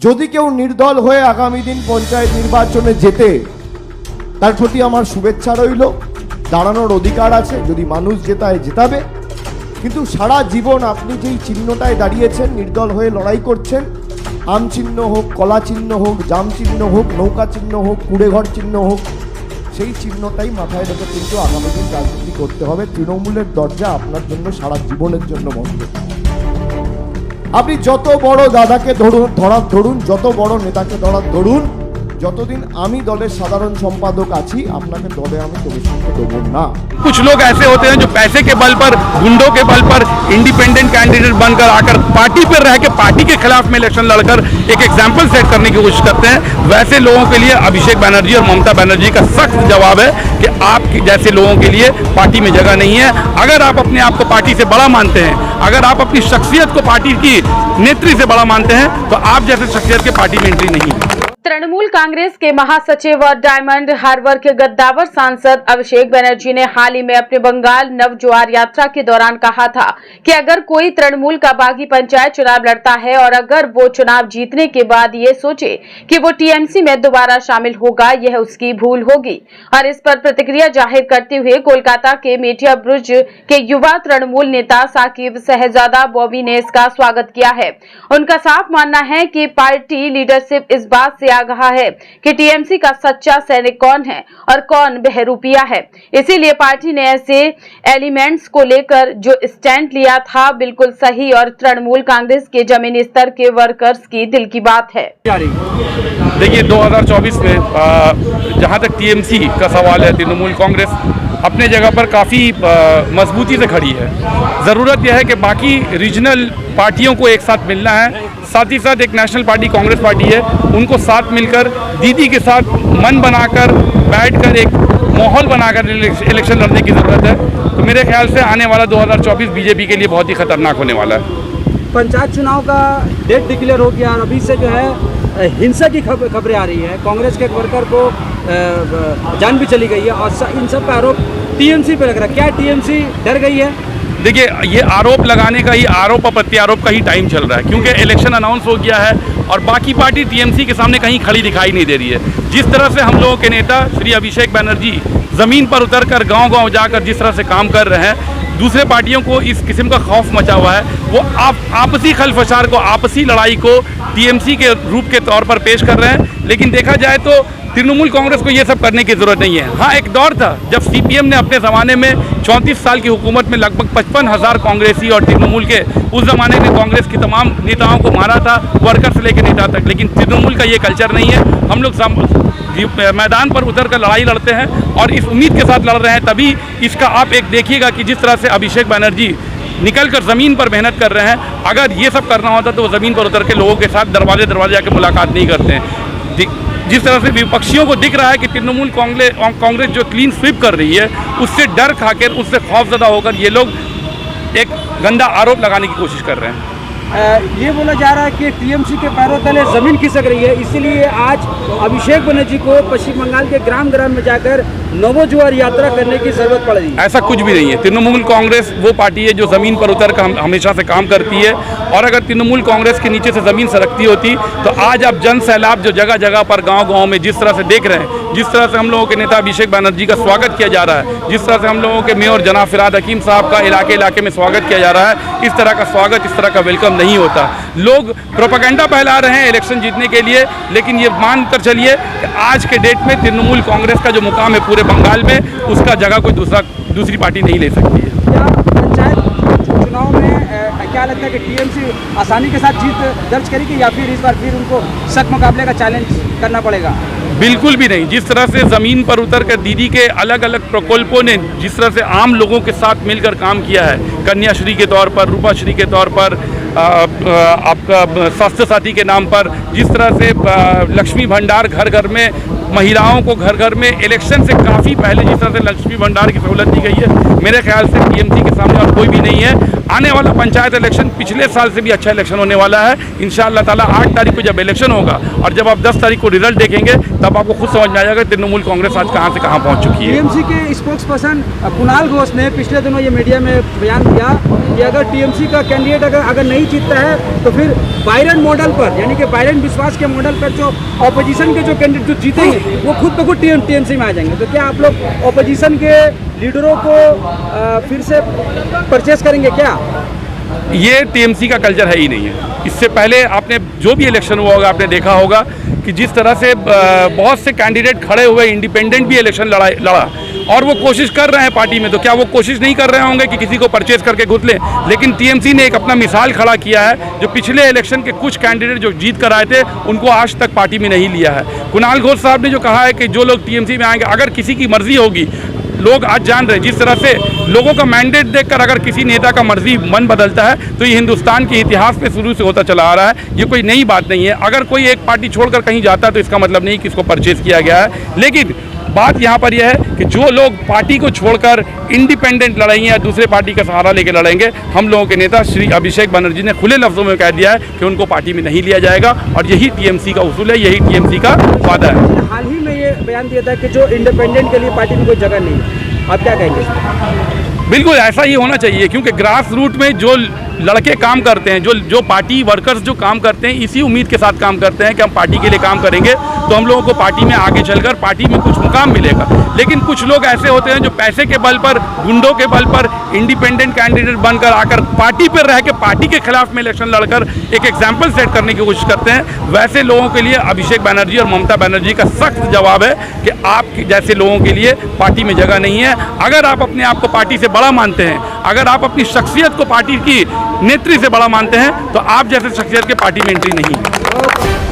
যদি কেউ নির্দল হয়ে আগামী দিন পঞ্চায়েত নির্বাচনে যেতে তার প্রতি আমার শুভেচ্ছা রইল। দাঁড়ানোর অধিকার আছে, যদি মানুষ জেতায় জেতাবে। কিন্তু সারা জীবন আপনি যেই চিহ্নটায় দাঁড়িয়েছেন, নির্দল হয়ে লড়াই করছেন, আম চিহ্ন হোক, কলা চিহ্ন হোক, জাম চিহ্ন হোক, নৌকা চিহ্ন হোক, কুড়েঘর চিহ্ন হোক, সেই চিহ্নটাই মাথায় রেখে কিন্তু আগামী দিন রাজনীতি করতে হবে। তৃণমূলের দরজা আপনার জন্য সারা জীবনের জন্য বন্ধ। আপনি যত বড় দাদাকে ধরুন, যত বড় নেতাকে ধরুন, যতদিন আমি দলের সাধারণ সম্পাদক আছি আপনাকে দলে আমি প্রবেশ করতে দেবো না। कुछ लोग ऐसे होते हैं जो पैसे के बल पर, गुंडों के बल पर इंडिपेंडेंट कैंडिडेट बनकर आकर पार्टी पर रह के पार्टी के खिलाफ में इलेक्शन लड़कर एक एग्जाम्पल सेट करने की कोशिश करते हैं। वैसे लोगों के लिए अभिषेक बनर्जी और ममता बनर्जी का सख्त जवाब है कि आपके जैसे लोगों के लिए पार्टी में जगह नहीं है। अगर आप अपने आप को पार्टी से बड़ा मानते हैं, अगर आप अपनी शख्सियत को पार्टी की नेत्री से बड़ा मानते हैं, तो आप जैसे शख्सियत के पार्टी में एंट्री नहीं है। तृणमूल कांग्रेस के महासचिव और डायमंड हार्बर के गद्दावर सांसद अभिषेक बनर्जी ने हाल ही में अपने बंगाल नवजुआर यात्रा के दौरान कहा था कि अगर कोई तृणमूल का बागी पंचायत चुनाव लड़ता है और अगर वो चुनाव जीतने के बाद ये सोचे कि वो टीएमसी में दोबारा शामिल होगा, यह उसकी भूल होगी। और इस पर प्रतिक्रिया जाहिर करते हुए कोलकाता के मेटिया ब्रुज के युवा तृणमूल नेता साकिब शहजादा बॉबी ने इसका स्वागत किया है। उनका साफ मानना है कि पार्टी लीडरशिप इस बात से आगाह है कि टीएमसी का सच्चा सैनिक कौन है और कौन बहरूपिया है। इसीलिए पार्टी ने ऐसे एलिमेंट्स को लेकर जो स्टैंड लिया था बिल्कुल सही और तृणमूल कांग्रेस के जमीनी स्तर के वर्कर्स की दिल की बात है। देखिए 2024 में जहां तक टीएमसी का सवाल है, तृणमूल कांग्रेस अपने जगह पर काफ़ी मजबूती से खड़ी है। ज़रूरत यह है कि बाकी रीजनल पार्टियों को एक साथ मिलना है, साथ ही साथ एक नेशनल पार्टी कांग्रेस पार्टी है, उनको साथ मिलकर दीदी के साथ मन बनाकर बैठकर एक माहौल बनाकर इलेक्शन लड़ने की ज़रूरत है। तो मेरे ख्याल से आने वाला 2024 बीजेपी के लिए बहुत ही खतरनाक होने वाला है। पंचायत चुनाव का डेट डिक्लेयर हो गया और अभी से जो है हिंसा की खबरें आ रही है। कांग्रेस के एक वर्कर को जान भी चली गई है और इन सब का आरोप टीएमसी पे लग रहा है। क्या टीएमसी डर गई है? देखिए, ये आरोप लगाने का ही, आरोप और प्रत्यारोप का ही टाइम चल रहा है, क्योंकि इलेक्शन अनाउंस हो गया है और बाकी पार्टी टीएमसी के सामने कहीं खड़ी दिखाई नहीं दे रही है। जिस तरह से हम लोगों के नेता श्री अभिषेक बनर्जी ज़मीन पर उतरकर गांव-गांव जाकर जिस तरह से काम कर रहे हैं, दूसरे पार्टियों को इस किस्म का खौफ मचा हुआ है। वो आपसी खलफशार को, आपसी लड़ाई को टीएमसी के रूप के तौर पर पेश कर रहे हैं। लेकिन देखा जाए तो तृणमूल कांग्रेस को ये सब करने की ज़रूरत नहीं है। हाँ, एक दौर था जब सीपीएम ने अपने ज़माने में 34 साल की हुकूमत में लगभग 55,000 कांग्रेसी और तृणमूल के उस ज़माने में कांग्रेस के तमाम नेताओं को मारा था, वर्कर से लेकर नेता तक। लेकिन तृणमूल का ये कल्चर नहीं है। हम लोग मैदान पर उतर कर लड़ाई लड़ते हैं और इस उम्मीद के साथ लड़ रहे हैं। तभी इसका आप एक देखिएगा कि जिस तरह से अभिषेक बनर्जी निकल कर ज़मीन पर मेहनत कर रहे हैं, अगर ये सब करना होता तो वो ज़मीन पर उतर के लोगों के साथ दरवाजे जाकर मुलाकात नहीं करते हैं। जिस तरह से विपक्षियों को दिख रहा है कि तृणमूल कांग्रेस जो क्लीन स्वीप कर रही है, उससे डर खाकर, उससे खौफजदा होकर ये लोग एक गंदा आरोप लगाने की कोशिश कर रहे हैं। ये बोला जा रहा है कि टीएमसी के पैरों तले जमीन खिसक रही है, इसीलिए आज अभिषेक बनर्जी को पश्चिम बंगाल के ग्राम ग्राम में जाकर नवजुआर यात्रा करने की जरूरत पड़ रही है। ऐसा कुछ भी नहीं है। तृणमूल कांग्रेस वो पार्टी है जो ज़मीन पर उतर कर हमेशा से काम करती है, और अगर तृणमूल कांग्रेस के नीचे से ज़मीन सरकती होती तो आज आप जन सैलाब जो जगह जगह पर गांव-गांव में जिस तरह से देख रहे हैं, जिस तरह से हम लोगों के नेता अभिषेक बनर्जी का स्वागत किया जा रहा है, जिस तरह से हम लोगों के मेयर जनाब फिरहाद हकीम साहब का इलाके इलाके में स्वागत किया जा रहा है, इस तरह का स्वागत, इस तरह का वेलकम नहीं होता। लोग प्रोपेगेंडा फैला रहे हैं इलेक्शन जीतने के लिए, लेकिन ये मानकर चलिए कि आज के डेट में तृणमूल कांग्रेस का जो मुकाम है पूरे बंगाल में, उसका जगह कोई दूसरी पार्टी नहीं ले सकती है। क्या पंचायत चुनाव में क्या लगता है कि टीएमसी आसानी के साथ जीत दर्ज करेगी या फिर इस बार फिर उनको सख्त मुकाबले का चैलेंज करना पड़ेगा? बिल्कुल भी नहीं। जिस तरह से ज़मीन पर उतर कर दीदी के अलग अलग प्रकल्पों ने जिस तरह से आम लोगों के साथ मिलकर काम किया है, कन्याश्री के तौर पर, रूपाश्री के तौर पर, आपका स्वास्थ्य साथी के नाम पर, जिस तरह से लक्ष्मी भंडार घर घर में महिलाओं को घर घर में इलेक्शन से काफ़ी पहले जिस तरह से लक्ष्मी भंडार की सहूलत दी गई है, मेरे ख्याल से टीएमसी के सामने और कोई भी नहीं है। आने वाला पंचायत इलेक्शन पिछले साल से भी अच्छा इलेक्शन होने वाला है। इंशाअल्लाह ताला 8 तारीख को जब इलेक्शन होगा और जब आप 10 तारीख को रिजल्ट देखेंगे तब आपको खुद समझ में आ जाएगा तृणमूल कांग्रेस आज कहाँ से कहाँ पहुँच चुकी है। टीएमसी के स्पोक्स पर्सन कुणाल घोष ने पिछले दिनों ये मीडिया में बयान दिया कि अगर टीएमसी का कैंडिडेट अगर नहीं जीतता है तो फिर बायरन मॉडल पर, यानी कि बायरन विश्वास के मॉडल पर जो ऑपोजिशन के जो कैंडिडेट जो जीतेंगे वो खुद ब खुद टीएमसी में आ जाएंगे। तो क्या आप लोग ऑपोजिशन के लीडरों को फिर से परचेस करेंगे क्या? ये टीएमसी का कल्चर है ही नहीं है। इससे पहले आपने जो भी इलेक्शन हुआ होगा आपने देखा होगा कि जिस तरह से बहुत से कैंडिडेट खड़े हुए, इंडिपेंडेंट भी इलेक्शन लड़ा और वो कोशिश कर रहे हैं पार्टी में, तो क्या वो कोशिश नहीं कर रहे होंगे कि किसी को परचेज करके घुस लें? लेकिन टीएमसी ने एक अपना मिसाल खड़ा किया है, जो पिछले इलेक्शन के कुछ कैंडिडेट जो जीत कर आए थे उनको आज तक पार्टी में नहीं लिया है। कुणाल घोष साहब ने जो कहा है कि जो लोग टीएमसी में आएंगे, अगर किसी की मर्जी होगी, लोग आज जान रहे हैं जिस तरह से लोगों का मैंडेट देखकर अगर किसी नेता का मर्जी मन बदलता है तो ये हिंदुस्तान के इतिहास पे शुरू से होता चला आ रहा है। ये कोई नई बात नहीं है। अगर कोई एक पार्टी छोड़कर कहीं जाता है तो इसका मतलब नहीं कि इसको परचेज किया गया है। लेकिन बात यहाँ पर यह है कि जो लोग पार्टी को छोड़कर इंडिपेंडेंट लड़ेंगे या दूसरे पार्टी का सहारा लेकर लड़ेंगे, हम लोगों के नेता श्री अभिषेक बनर्जी ने खुले लफ्जों में कह दिया है कि उनको पार्टी में नहीं लिया जाएगा और यही टीएमसी का उसूल है, यही टीएमसी का वादा है। हाल ही में ये बयान दिया था कि जो इंडिपेंडेंट के लिए पार्टी में कोई जगह नहीं है, आप क्या कहेंगे? बिल्कुल ऐसा ही होना चाहिए, क्योंकि ग्रास रूट में जो लड़के काम करते हैं, जो पार्टी वर्कर्स जो काम करते हैं, इसी उम्मीद के साथ काम करते हैं कि हम पार्टी के लिए काम करेंगे तो हम लोगों को पार्टी में आगे चलकर पार्टी में कुछ मुकाम मिलेगा। लेकिन कुछ लोग ऐसे होते हैं जो पैसे के बल पर, गुंडों के बल पर इंडिपेंडेंट कैंडिडेट बनकर आकर पार्टी पर रह के पार्टी के खिलाफ में इलेक्शन लड़कर एक एग्जाम्पल सेट करने की कोशिश करते हैं। वैसे लोगों के लिए अभिषेक बनर्जी और ममता बनर्जी का सख्त जवाब है कि आप जैसे लोगों के लिए पार्टी में जगह नहीं है। अगर आप अपने आप को पार्टी से बड़ा मानते हैं, अगर आप अपनी शख्सियत को पार्टी की नेत्री से बड़ा मानते हैं, तो आप जैसे शख्सियत के पार्टी में एंट्री नहीं है।